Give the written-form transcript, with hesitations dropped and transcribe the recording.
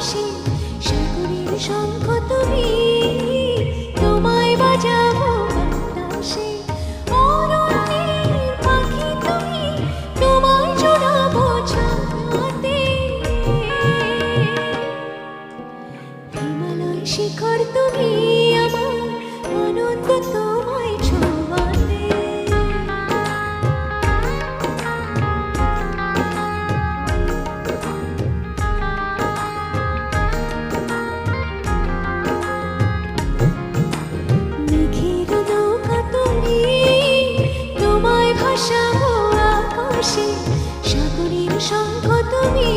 আকাশে সাগরের শঙ্খ তুমি, তোমায় বাজাবো বাতাসে। অরণ্যের পাখি তুমি, তোমায় জড়াবো ছায়াতে। হিমালয় শিখর তুমি, আমার আনন্দ তোমায় ছোঁয়াতে। মেঘের নৌকা তুমি, তোমায় ভাসাবো আকাশে। সাগরের শঙ্খ তুমি,